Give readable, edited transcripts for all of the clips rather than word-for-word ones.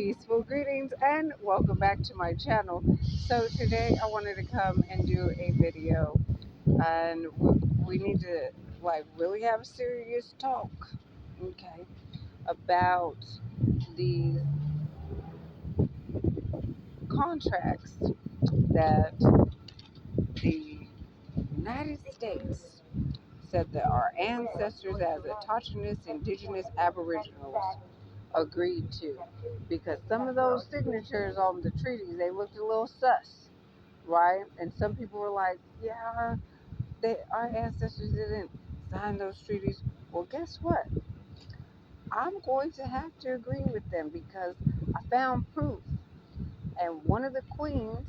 Peaceful greetings and welcome back to my channel. So today I wanted to come and do a video, and we need to really have a serious talk, okay, about these contracts that the United States said that our ancestors as Autochthonous, Indigenous, Aboriginals agreed to, because some of those signatures on the treaties, they looked a little sus, right? And some people were like, yeah, our ancestors didn't sign those treaties. Well, guess what? I'm going to have to agree with them because I found proof. And one of the queens,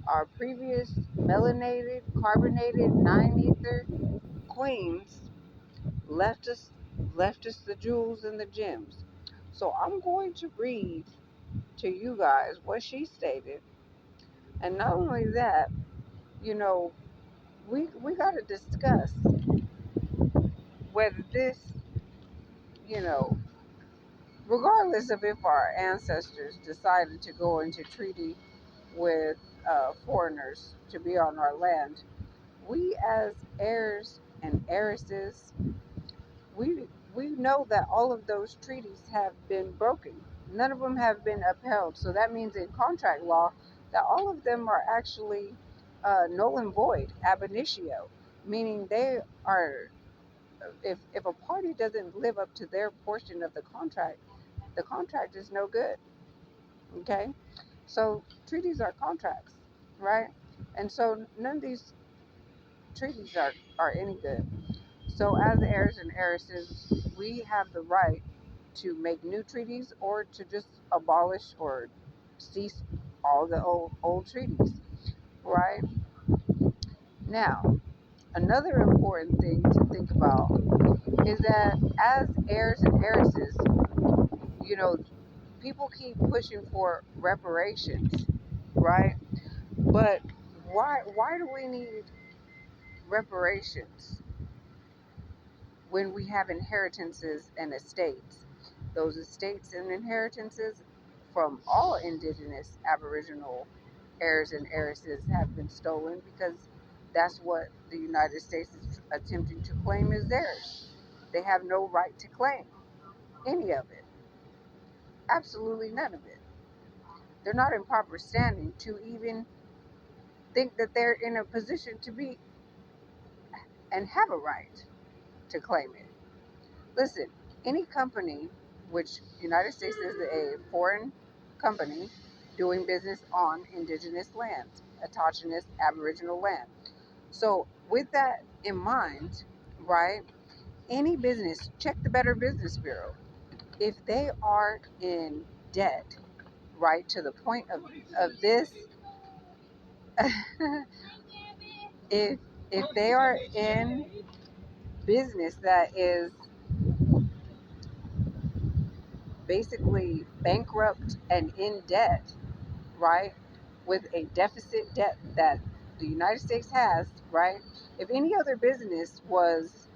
our previous melanated, carbonated, 9-ether queens, left us the jewels and the gems. So I'm going to read to you guys what she stated. And not only that, you know, we got to discuss whether this, you know, regardless of if our ancestors decided to go into treaty with foreigners to be on our land, we as heirs and heiresses, we we know that all of those treaties have been broken. None of them have been upheld. So that means in contract law that all of them are actually null and void, ab initio, meaning they are, if a party doesn't live up to their portion of the contract is no good. Okay, so treaties are contracts, right? And so none of these treaties are any good. So as heirs and heiresses, we have the right to make new treaties or to just abolish or cease all the old treaties, right? Now, another important thing to think about is that as heirs and heiresses, you know, people keep pushing for reparations, right? But why do we need reparations when we have inheritances and estates? Those estates and inheritances from all indigenous aboriginal heirs and heiresses have been stolen because that's what the United States is attempting to claim as theirs. They have no right to claim any of it. Absolutely none of it. They're not in proper standing to even think that they're in a position to be and have a right to claim it. Listen, any company, which United States is a foreign company doing business on indigenous lands, autochthonous aboriginal land. So with that in mind, right, any business, check the Better Business Bureau. If they are in debt, right, to the point of this, if they are in business that is basically bankrupt and in debt, right, with a deficit debt that the United States has, right? If any other business was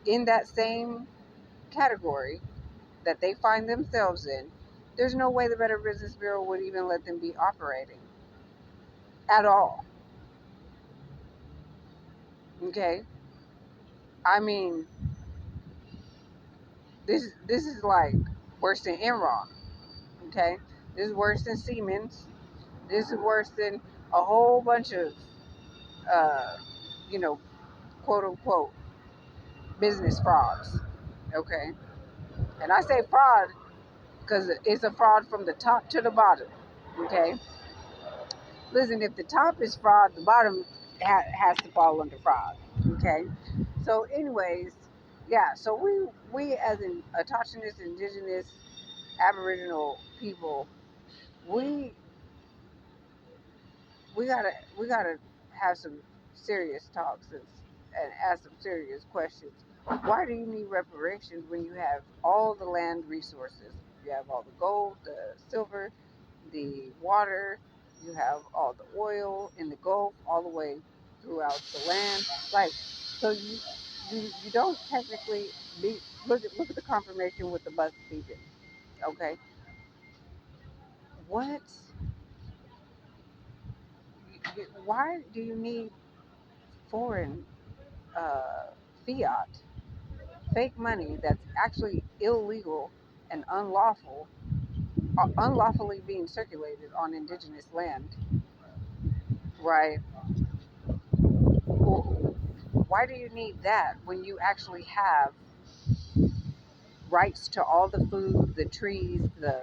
in that same category that they find themselves in, there's no way the Better Business Bureau would even let them be operating at all. Okay? I mean, this is like worse than Enron. Okay? This is worse than Siemens. This is worse than a whole bunch of, uh, you know, quote unquote, business frauds. Okay? And I say fraud because it's a fraud from the top to the bottom. Okay? Listen, if the top is fraud, the bottom has to fall under fraud. Okay? So, anyways, yeah, so we as an autochthonous, indigenous, aboriginal people, we we gotta have some serious talks and ask some serious questions. Why do you need reparations when you have all the land resources? You have all the gold, the silver, the water, you have all the oil in the Gulf, all the way throughout the land. Like, so you don't technically be look at the confirmation with the bus speaking. Okay, what? Why do you need foreign uh, fiat, fake money that's actually illegal and unlawful, unlawfully being circulated on indigenous land, right? Why do you need that when you actually have rights to all the food, the trees, the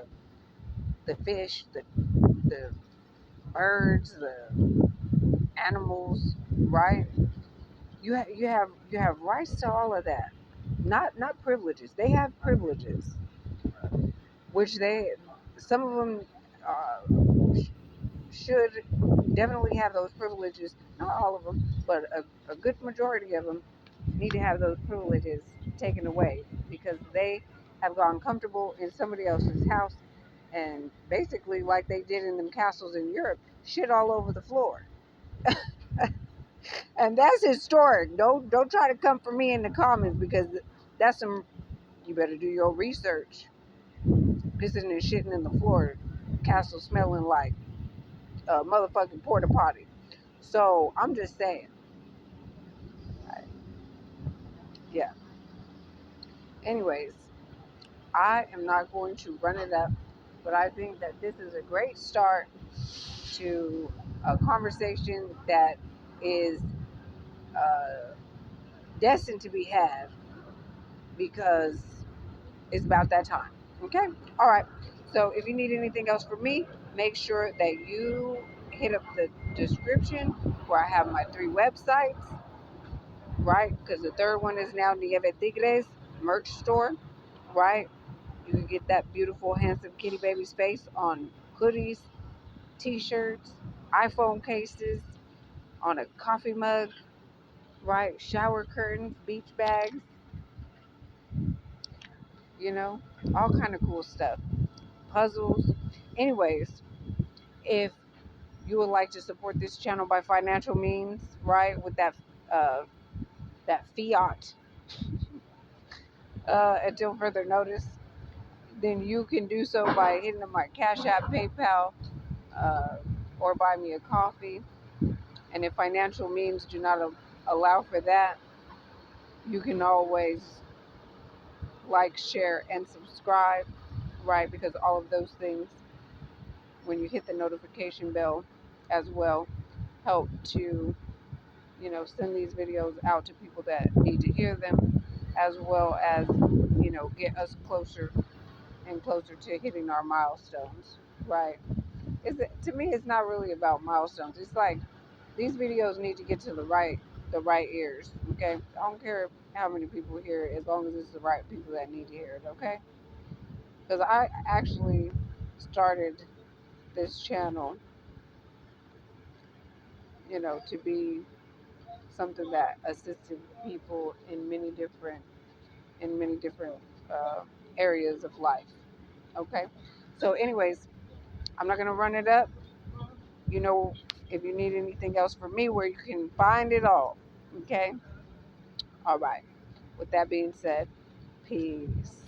fish, the birds, the animals, right? You have rights to all of that. Not privileges. They have privileges, which they some of them should definitely have those privileges. Not all of them, but a good majority of them need to have those privileges taken away because they have gone comfortable in somebody else's house and basically, like they did in them castles in Europe, shit all over the floor. And that's historic. Don't try to come for me in the comments because that's some. You better do your research. Pissing and shitting in the floor, castle smelling like a motherfucking porta potty. So I'm just saying, yeah. Anyways, I am not going to run it up, but I think that this is a great start to a conversation that is uh, destined to be had because it's about that time. Okay? All right. So if you need anything else from me, make sure that you hit up the description where I have my 3 websites, right? Because the third one is now Nieve Tigre's merch store, right? You can get that beautiful, handsome kitty baby's face on hoodies, t-shirts, iPhone cases, on a coffee mug, right? Shower curtains, beach bags, you know, all kind of cool stuff. Puzzles. Anyways, if you would like to support this channel by financial means, right, with uh, that fiat until further notice, then you can do so by hitting up my Cash App, PayPal, uh, or buy me a coffee. And if financial means do not allow for that, you can always like, share, and subscribe, right? Because all of those things, when you hit the notification bell as well, help to, send these videos out to people that need to hear them, as well as, get us closer and closer to hitting our milestones, right? To me, it's not really about milestones. It's like these videos need to get to the right ears. Okay, I don't care how many people hear it, as long as it's the right people that need to hear it. Okay, because I actually started this channel, to be something that assisted people in many different uh, areas of life. Okay, so anyways, I'm not gonna run it up. You know, if you need anything else from me, where you can find it all. Okay, all right. With that being said, peace.